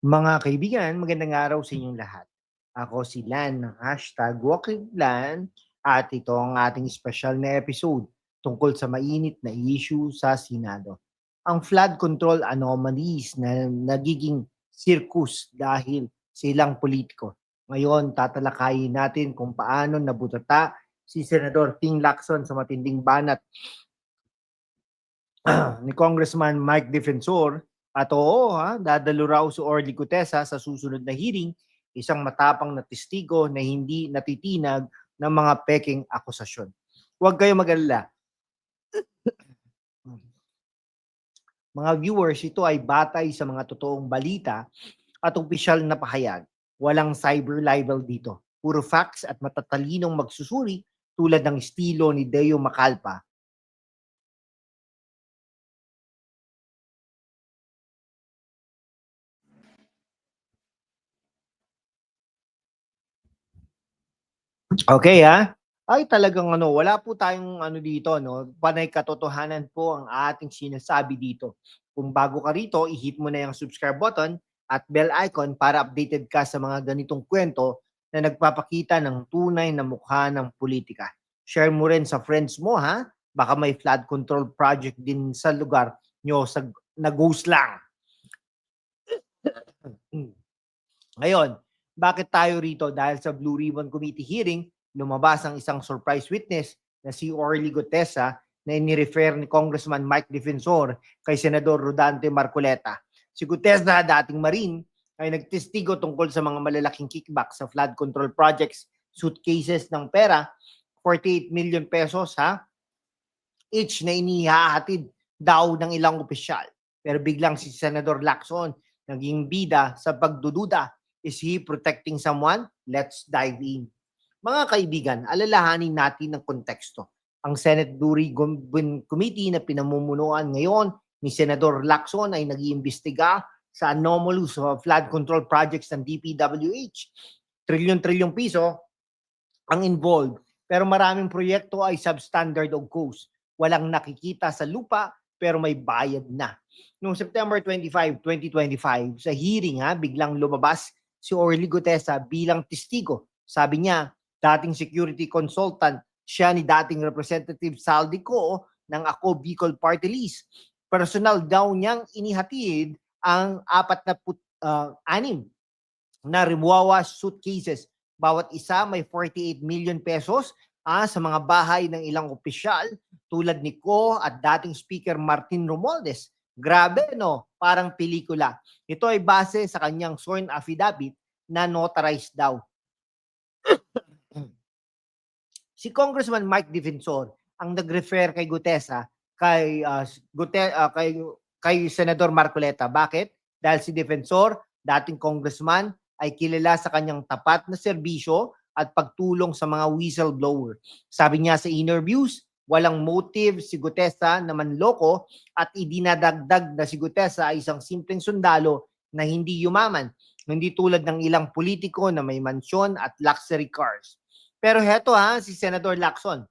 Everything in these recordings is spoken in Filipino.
Mga kaibigan, magandang araw sa inyong lahat. Ako si Lan ng #WalkingLan at ito ang ating special na episode tungkol sa mainit na issue sa Senado. Ang flood control anomalies na nagiging circus dahil sa ilang politiko. Ngayon, tatalakayin natin kung paano nabutata si Senador Ting Lacson sa matinding banat ni Congressman Mike Defensor at oo, dadalo raw si Orly Gutesa sa susunod na hearing, isang matapang na testigo na hindi natitinag ng mga peking akusasyon. Huwag kayo mag-alala. Mga viewers, ito ay batay sa mga totoong balita at opisyal na pahayag. Walang cyber libel dito. Puro facts at matatalinong magsusuri tulad ng estilo ni Deo Macalpa. Okay, Ay talagang wala po tayong dito 'no, panay katotohanan po ang ating sinasabi dito. Kung bago ka rito, i-hit mo na yung subscribe button at bell icon para updated ka sa mga ganitong kwento na nagpapakita ng tunay na mukha ng politika. Share mo rin sa friends mo, baka may flood control project din sa lugar niyo na ghost lang. Hmm. Ngayon, bakit tayo rito? Dahil sa Blue Ribbon Committee hearing, lumabas ang isang surprise witness na si Orly Gutesa na inirefer ni Congressman Mike Defensor kay Senador Rodante Marcoleta. Si Gutesa, dating Marine, ay nagtestigo tungkol sa mga malalaking kickback sa flood control projects, suitcases ng pera, 48 million pesos each na inihahatid daw ng ilang opisyal. Pero biglang si Senador Lacson naging bida sa pagdududa. Is he protecting someone? Let's dive in. Mga kaibigan, alalahanin natin ng konteksto. Ang Senate Dury Committee na pinamumunuan ngayon ni Senador Lacson ay nag-iimbestiga sa anomalous flood control projects ng DPWH. Trilyon-trilyong piso ang involved. Pero maraming proyekto ay substandard of cost. Walang nakikita sa lupa pero may bayad na. Noong September 25, 2025, sa hearing biglang lumabas si Orly Gutesa bilang testigo. Sabi niya, dating security consultant siya ni dating Representative Saldico ng Ako Bicol Party List. Personal daw niyang inihatid ang 46 na Rimuawa suitcases. Bawat isa may 48 million pesos sa mga bahay ng ilang opisyal tulad ni Ko at dating Speaker Martin Romualdez. Grabe, no? Parang pelikula. Ito ay base sa kanyang sworn affidavit na notarized daw. Si Congressman Mike Defensor ang nag-refer kay Gutesa kay Senador Marcoleta. Bakit? Dahil si Defensor, dating congressman, ay kilala sa kanyang tapat na serbisyo at pagtulong sa mga whistleblower. Sabi niya sa interviews, walang motive si Gutesa na manloko at idinadagdag na si Gutesa ay isang simpleng sundalo na hindi yumaman, hindi tulad ng ilang politiko na may mansyon at luxury cars. Pero heto si Senador Lacson,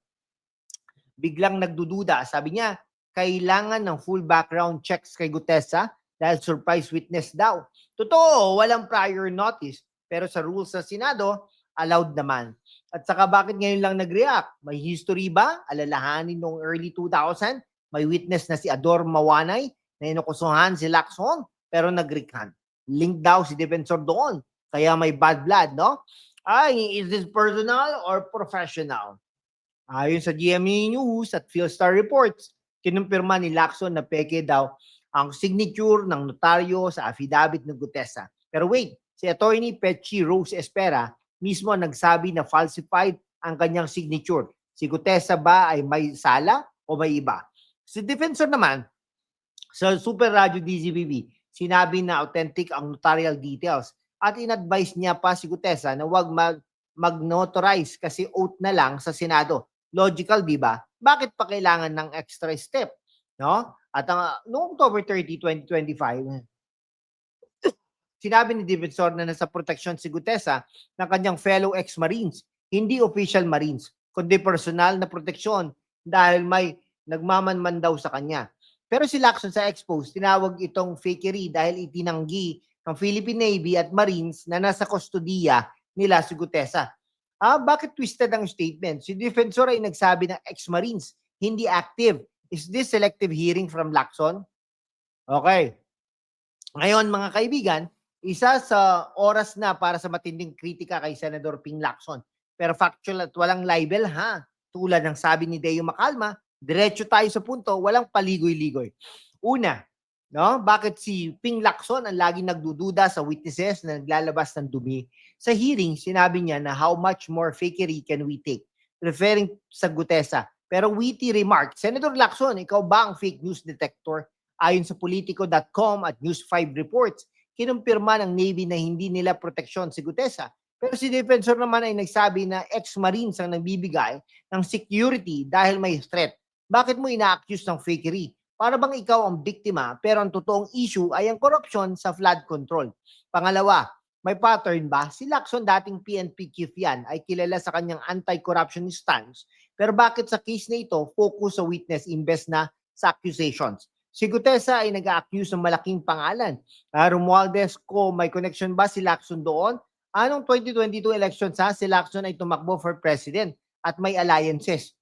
biglang nagdududa. Sabi niya, kailangan ng full background checks kay Gutesa dahil surprise witness daw. Totoo, walang prior notice. Pero sa rules sa Senado, allowed naman. At saka bakit ngayon lang nag-react? May history ba? Alalahanin noong early 2000, may witness na si Ador Mawanay na inukusuhan si Lacson pero nag-recant. Link daw si Defensor doon. Kaya may bad blood, no? Ay, is this personal or professional? Ayon sa GMA News at Philstar Reports, kinumpirma ni Lacson na peke daw ang signature ng notaryo sa affidavit ng Gutesa. Pero wait, si Attorney Pechi Rose Espera mismo nagsabi na falsified ang kanyang signature. Si Gutesa ba ay may sala o may iba? Si Defensor naman, sa Super Radio DZBB, sinabi na authentic ang notarial details at in-advise niya pa si Gutesa na huwag mag-notarize kasi oath na lang sa Senado. Logical, di ba? Bakit pa kailangan ng extra step? No? At noong October 30, 2025, sinabi ni Defensor na nasa proteksyon si Gutesa ng kanyang fellow ex-Marines, hindi official Marines, kundi personal na proteksyon dahil may nagmamanman daw sa kanya. Pero si Lacson sa expose, tinawag itong fakery dahil itinanggi ng Philippine Navy at Marines na nasa kustodiya nila si Gutesa. Bakit twisted ang statement? Si Defensor ay nagsabi ng ex-Marines, hindi active. Is this selective hearing from Lacson? Okay. Ngayon mga kaibigan, isa sa oras na para sa matinding kritika kay Senador Ping Lacson. Pero factual at walang libel ha. Tulad ng sabi ni Deo Macalma, diretso tayo sa punto, walang paligoy-ligoy. Una, no? Bakit si Ping Lacson ang laging nagdududa sa witnesses na naglalabas ng dumi? Sa hearing, sinabi niya na how much more fakery can we take? Referring sa Gutesa. Pero witty remark, Senator Lacson, ikaw ba ang fake news detector? Ayon sa Politico.com at News5 reports, kinumpirma ng Navy na hindi nila proteksyon si Gutesa. Pero si Defensor naman ay nagsabi na ex-Marines ang nagbibigay ng security dahil may threat. Bakit mo ina-accuse ng fakery? Para bang ikaw ang biktima pero ang totoong issue ay ang corruption sa flood control. Pangalawa, may pattern ba? Si Lacson, dating PNP chief yan, ay kilala sa kanyang anti-corruption stance. Pero bakit sa case na ito, focus sa witness imbes na sa accusations? Si Gutesa ay nag-accuse ng malaking pangalan. Romualdez ko, may connection ba si Lacson doon? Anong 2022 elections si Lacson ay tumakbo for president at may alliances.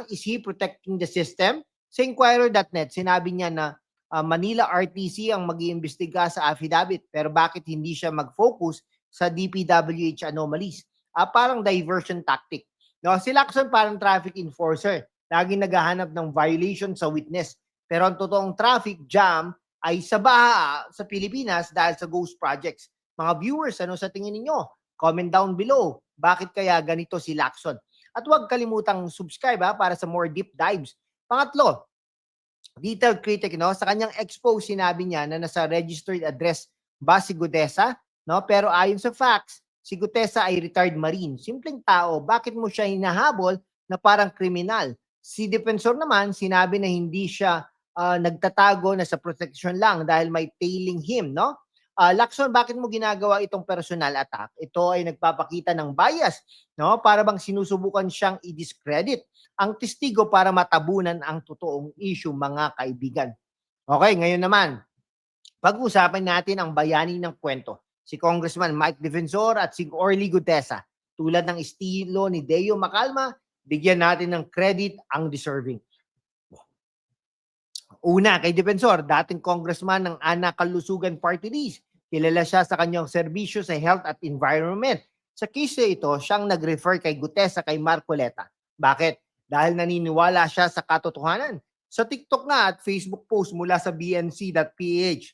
Is he protecting the system? Sa Inquirer.net, sinabi niya na Manila RTC ang mag-iimbestiga sa affidavit pero bakit hindi siya mag-focus sa DPWH anomalies? Parang diversion tactic. No, si Lacson parang traffic enforcer. Laging naghahanap ng violation sa witness. Pero ang totoong traffic jam ay sa baha sa Pilipinas dahil sa ghost projects. Mga viewers, ano sa tingin ninyo? Comment down below. Bakit kaya ganito si Lacson? At huwag kalimutang subscribe para sa more deep dives. Pangatlo, detailed critic, no? Sa kanyang expose, sinabi niya na nasa registered address ba si Gutesa? No? Pero ayon sa facts, si Gutesa ay retired Marine. Simpleng tao, bakit mo siya hinahabol na parang kriminal? Si Defensor naman, sinabi na hindi siya nagtatago na sa protection lang dahil may tailing him, no? Lacson, bakit mo ginagawa itong personal attack? Ito ay nagpapakita ng bias, no? Para bang sinusubukan siyang i-discredit ang testigo para matabunan ang totoong issue, mga kaibigan. Okay, ngayon naman, pag-usapan natin ang bayani ng kwento. Si Congressman Mike Defensor at si Orly Gutesa. Tulad ng estilo ni Deo Macalma, bigyan natin ng credit ang deserving. Una, kay Defensor, dating congressman ng Anak Kalusugan Party List. Kilala siya sa kanyang serbisyo sa health at environment. Sa case ito, siyang nag-refer kay Gutesa kay Marcoleta. Bakit? Dahil naniniwala siya sa katotohanan. Sa TikTok nga at Facebook post mula sa bnc.ph,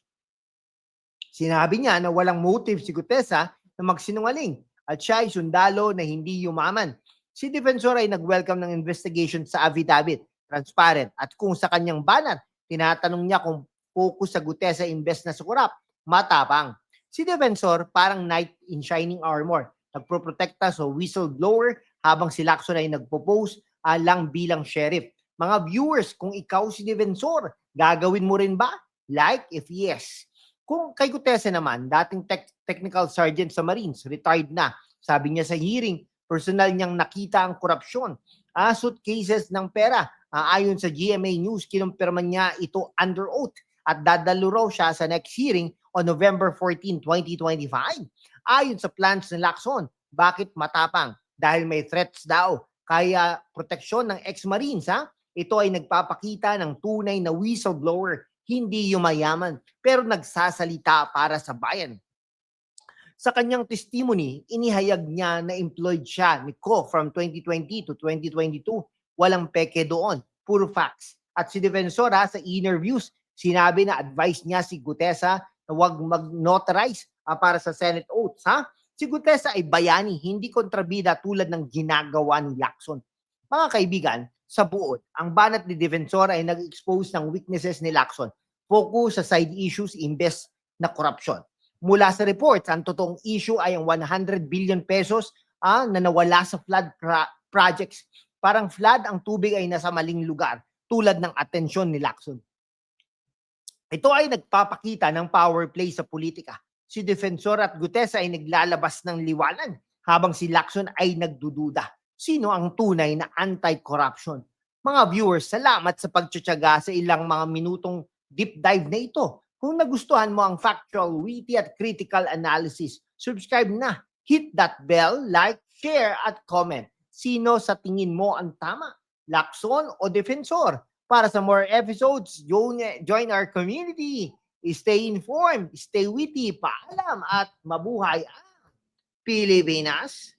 sinabi niya na walang motive si Gutesa na magsinungaling at siya ay sundalo na hindi yumaman. Si Defensor ay nag-welcome ng investigation sa affidavit, transparent, at kung sa kanyang banat, tinatanong niya kung focus sa Gutesa imbes na sa kurap, matapang. Si Defensor parang knight in shining armor, nagproprotekta sa whistleblower habang si Lacson ay nagpo-post lang bilang sheriff. Mga viewers, kung ikaw si Defensor, gagawin mo rin ba? Like if yes. Kung kay Gutesa naman, dating technical sergeant sa Marines, retired na. Sabi niya sa hearing, personal niyang nakita ang korupsyon. Suitcases ng pera. Ayon sa GMA News, kinumpirma niya ito under oath at dadalo raw siya sa next hearing on November 14, 2025. Ayon sa plans ng Lacson, bakit matapang? Dahil may threats daw. Kaya proteksyon ng ex-Marines, ito ay nagpapakita ng tunay na whistleblower, hindi yumayaman, pero nagsasalita para sa bayan. Sa kanyang testimony, inihayag niya na employed siya ni Ko from 2020 to 2022. Walang peke doon, puro facts. At si Defensor sa interviews, sinabi na advice niya si Gutesa na huwag mag-notarize para sa Senate oaths. Si Gutesa ay bayani, hindi kontrabida tulad ng ginagawa ni Lacson. Mga kaibigan, sa buod, ang banat ni Defensor ay nag-expose ng weaknesses ni Lacson. Focus sa side issues imbes na corruption. Mula sa reports, ang totoong issue ay ang 100 billion pesos na nawala sa flood projects. Parang flood, ang tubig ay nasa maling lugar, tulad ng atensyon ni Lacson. Ito ay nagpapakita ng power play sa politika. Si Defensor at Gutesa ay naglalabas ng liwanag habang si Lacson ay nagdududa. Sino ang tunay na anti-corruption? Mga viewers, salamat sa pagtsatsaga sa ilang mga minutong deep dive na ito. Kung nagustuhan mo ang factual, witty at critical analysis, subscribe na. Hit that bell, like, share at comment. Sino sa tingin mo ang tama? Lacson o Defensor? Para sa more episodes, join our community. Stay informed, stay witty, paalam at mabuhay ang Pilipinas.